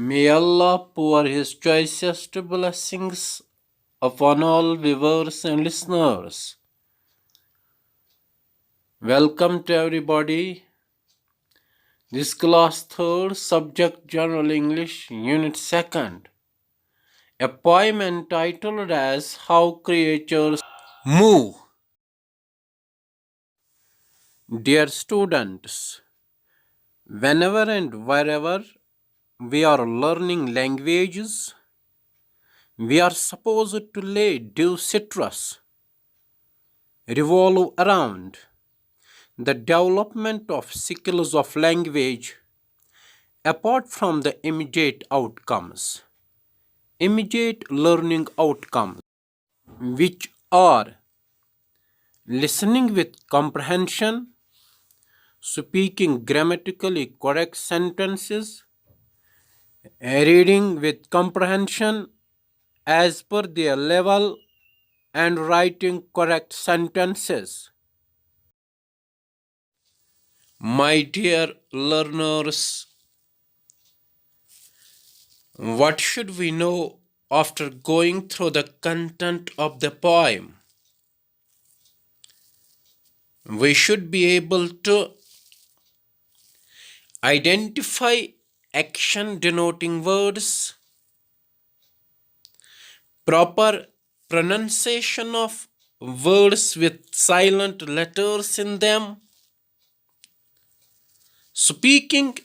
May Allah pour His choicest blessings upon all viewers and listeners. Welcome to everybody. This class 3rd, subject General English, Unit 2nd. A poem entitled as How Creatures Move. Dear students, whenever and wherever we are learning languages, we are supposed to lay due stress, revolve around the development of skills of language apart from the immediate learning outcomes, which are listening with comprehension, speaking grammatically correct sentences, reading with comprehension as per their level, and writing correct sentences. My dear learners, what should we know after going through the content of the poem? We should be able to identify action denoting words, proper pronunciation of words with silent letters in them, speaking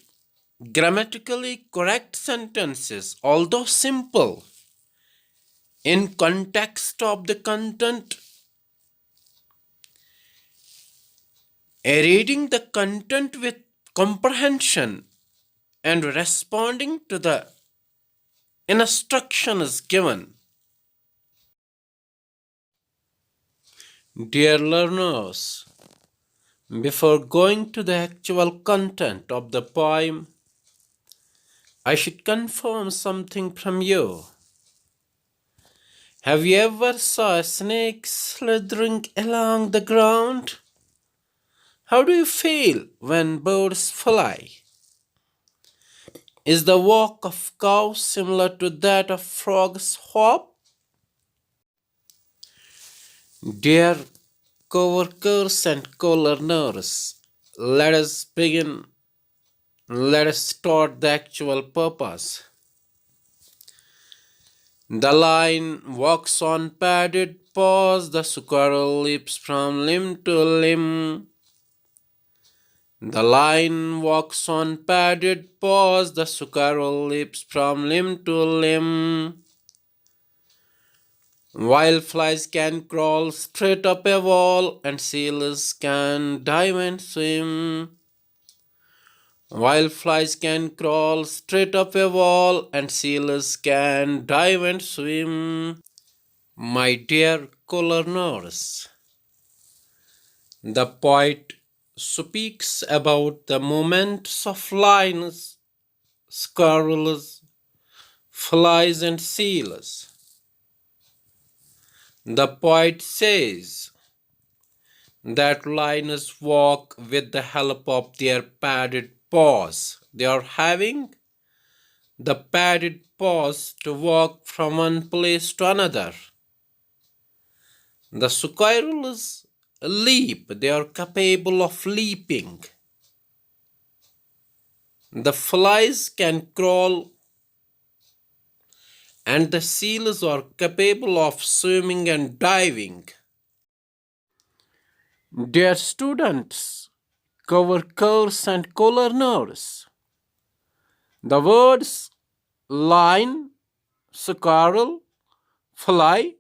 grammatically correct sentences, although simple, in context of the content, reading the content with comprehension, and responding to the instructions given. Dear learners, before going to the actual content of the poem, I should confirm something from you. Have you ever saw a snake slithering along the ground? How do you feel when birds fly? Is the walk of cows similar to that of frogs' hop? Dear co-workers and co-learners, let us begin. Let us start the actual purpose. The lion walks on padded paws, the squirrel leaps from limb to limb. The lion walks on padded paws, the squirrel leaps from limb to limb. While flies can crawl straight up a wall, and seals can dive and swim. While flies can crawl straight up a wall, and seals can dive and swim. My dear co-learners, the poet speaks about the movements of lions, squirrels, flies, and seals. The poet says that lions walk with the help of their padded paws. They are having the padded paws to walk from one place to another. The squirrels leap. They are capable of leaping. The flies can crawl, and the seals are capable of swimming and diving. Dear students, co-workers and co-learners, the words lion, squirrel, fly,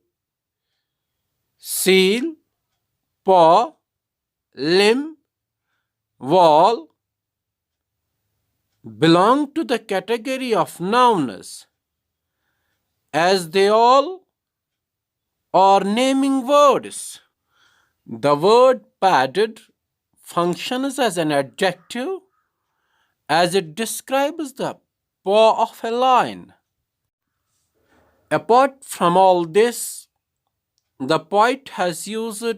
seal, paw, limb, wall belong to the category of nouns, as they all are naming words. The word padded functions as an adjective as it describes the paw of a lion. Apart from all this, the poet has used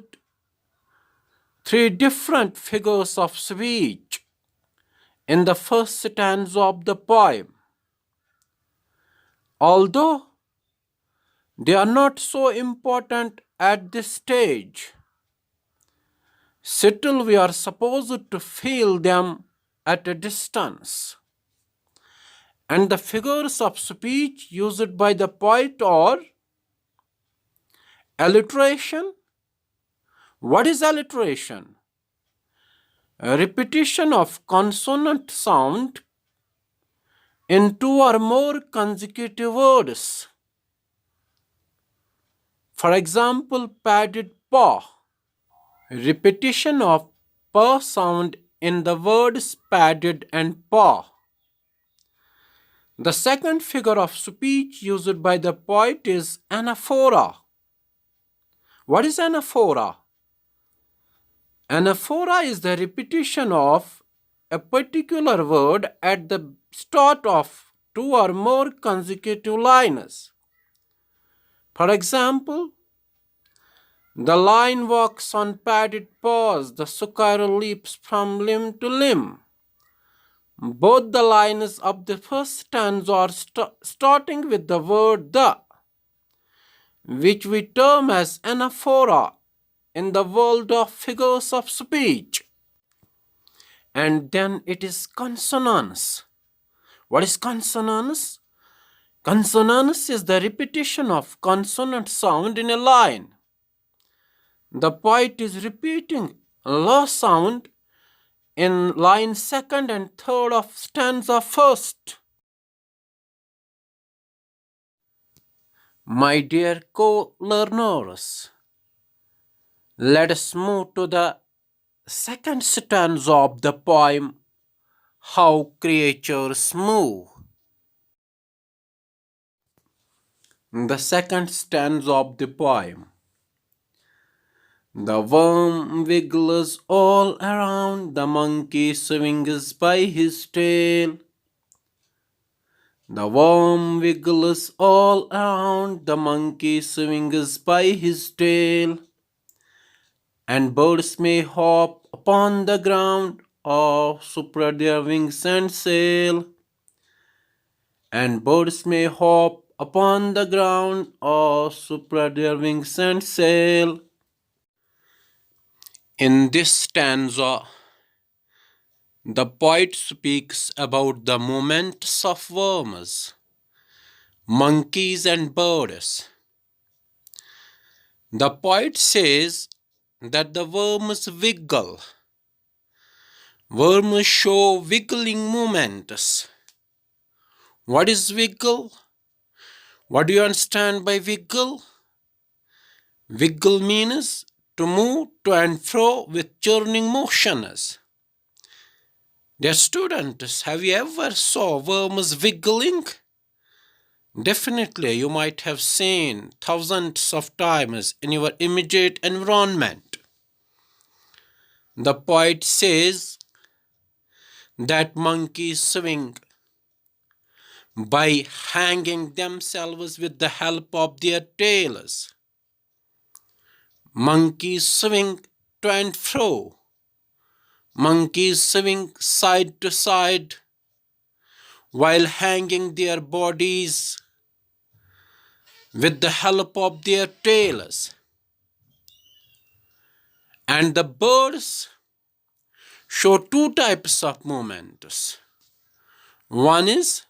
3 different figures of speech in the first stanza of the poem. Although they are not so important at this stage, still we are supposed to feel them at a distance. And the figures of speech used by the poet are alliteration. What is alliteration? A repetition of consonant sound in two or more consecutive words. For example, padded paw. Repetition of p sound in the words padded and paw. The second figure of speech used by the poet is anaphora. What is anaphora? Anaphora is the repetition of a particular word at the start of two or more consecutive lines. For example, the lion walks on padded paws, the squirrel leaps from limb to limb. Both the lines of the first stanza are starting with the word the, which we term as anaphora in the world of figures of speech. And then it is consonance. What is consonance? Consonance is the repetition of consonant sound in a line. The poet is repeating la sound in line second and third of stanza first. My dear co-learners, let us move to the second stanza of the poem, How Creatures Move. The second stanza of the poem. The worm wiggles all around, the monkey swings by his tail. The worm wiggles all around, the monkey swings by his tail. And birds may hop upon the ground or spread their wings and sail. And birds may hop upon the ground or spread their wings and sail. In this stanza, the poet speaks about the movements of worms, monkeys, and birds. The poet says that the worms wiggle. Worms show wiggling movements. What is wiggle? What do you understand by wiggle? Wiggle means to move to and fro with churning motions. Dear students, have you ever saw worms wiggling? Definitely, you might have seen thousands of times in your immediate environment. The poet says that monkeys swing by hanging themselves with the help of their tails. Monkeys swing to and fro. Monkeys swing side to side while hanging their bodies with the help of their tails. And the birds show two types of movements. One is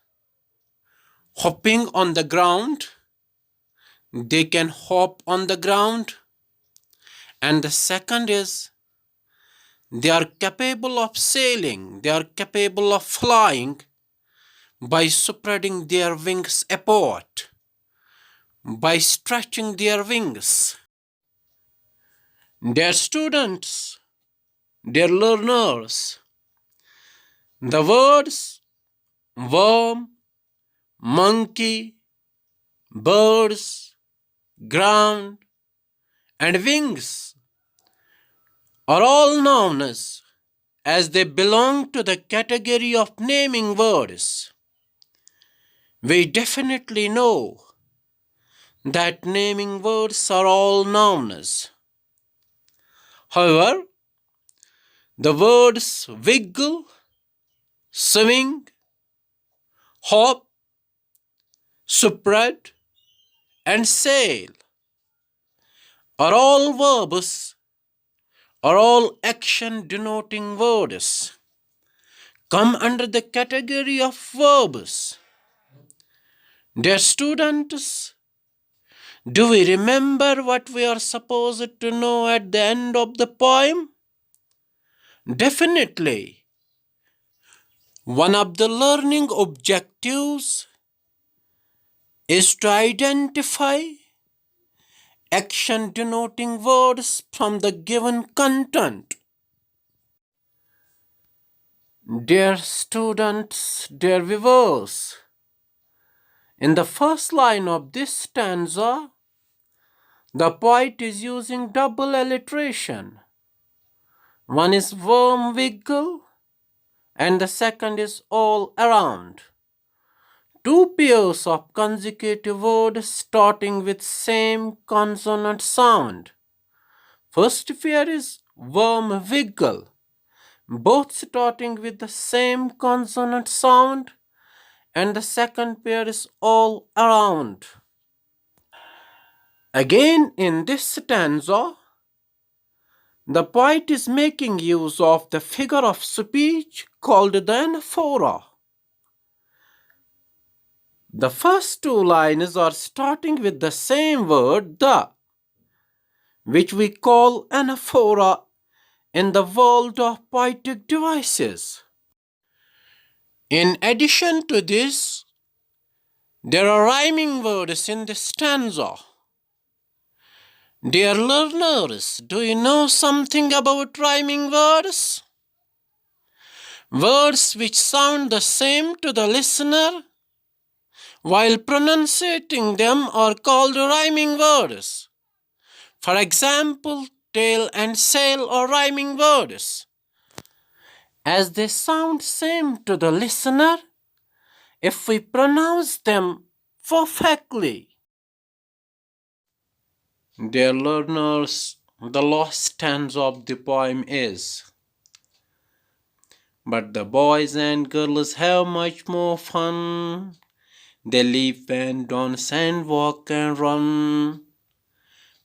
hopping on the ground. They can hop on the ground. And the second is they are capable of sailing. They are capable of flying by spreading their wings apart, by stretching their wings. Dear students, dear learners, the words worm, monkey, birds, ground, and wings are all nouns as they belong to the category of naming words. We definitely know that naming words are all nouns. However, the words wiggle, swing, hop, spread, and sail are all verbs, are all action denoting words, come under the category of verbs. Dear students, do we remember what we are supposed to know at the end of the poem? Definitely. One of the learning objectives is to identify action denoting words from the given content. Dear students, dear viewers, in the first line of this stanza, the poet is using double alliteration. One is worm wiggle and the second is all around. Two pairs of consecutive words starting with same consonant sound. First pair is worm wiggle, both starting with the same consonant sound, and the second pair is all around. Again, in this stanza, the poet is making use of the figure of speech called the Anaphora. The first two lines are starting with the same word, the, which we call Anaphora in the world of poetic devices. In addition to this, there are rhyming words in the stanza. Dear learners, do you know something about rhyming words? Words which sound the same to the listener while pronunciating them are called rhyming words. For example, tail and sail are rhyming words, as they sound same to the listener if we pronounce them perfectly. Dear learners, the last stanza of the poem is, but the boys and girls have much more fun. They leap and dance and walk and run.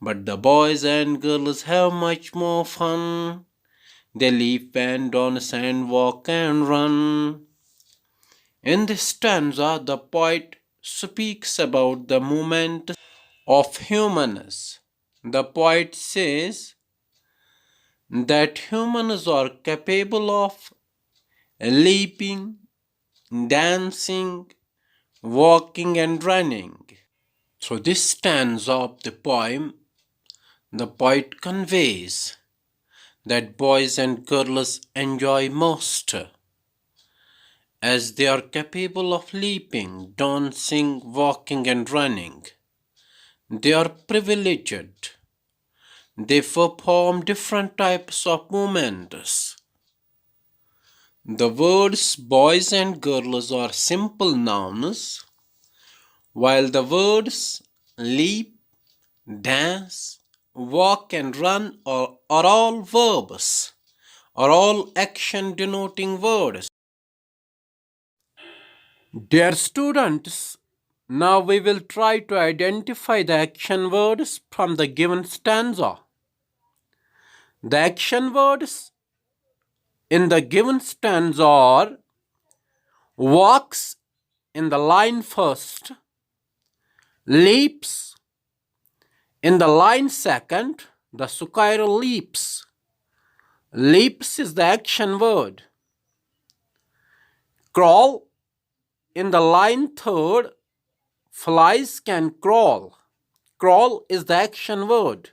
But the boys and girls have much more fun. They leap and dance and walk and run. In this stanza, the poet speaks about the movement of humans. The poet says that humans are capable of leaping, dancing, walking, and running. Through this stanza of the poem, the poet conveys that boys and girls enjoy most, as they are capable of leaping, dancing, walking, and running. They are privileged. They perform different types of movements. The words boys and girls are simple nouns, while the words leap, dance, walk, and run are all verbs, are all action denoting words. Dear students, now we will try to identify the action words from the given stanza. The action words in the given stanza are walks in the line first, leaps in the line second, the Sukairo leaps. Leaps is the action word. Crawl in the line third, flies can crawl. Crawl is the action word.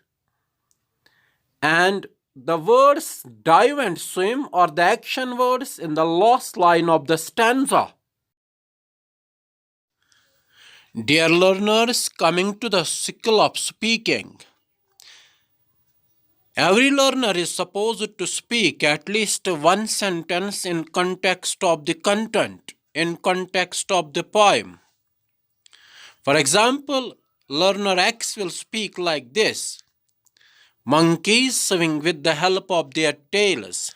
And the words dive and swim are the action words in the last line of the stanza. Dear learners, coming to the skill of speaking, every learner is supposed to speak at least one sentence in context of the content, in context of the poem. For example, learner X will speak like this: monkeys swing with the help of their tails.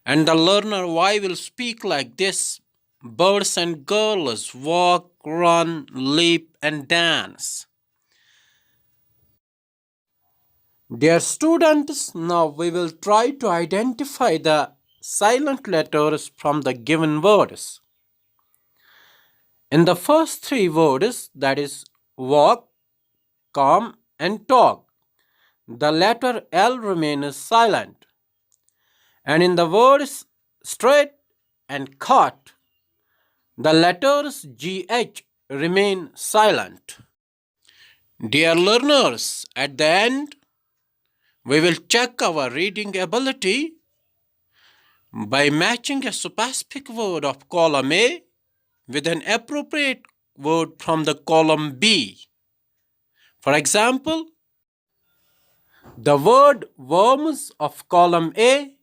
And the learner Y will speak like this: Boys and girls walk, run, leap, and dance. Dear students, now we will try to identify the silent letters from the given words. In the first three words, that is walk, come, and talk, the letter L remains silent. And in the words straight and cut, the letters GH remain silent. Dear learners, at the end, we will check our reading ability by matching a specific word of column A with an appropriate word from the column B. For example, the word worms of column A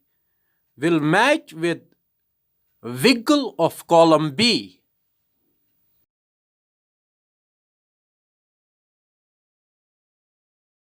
will match with wiggle of column B.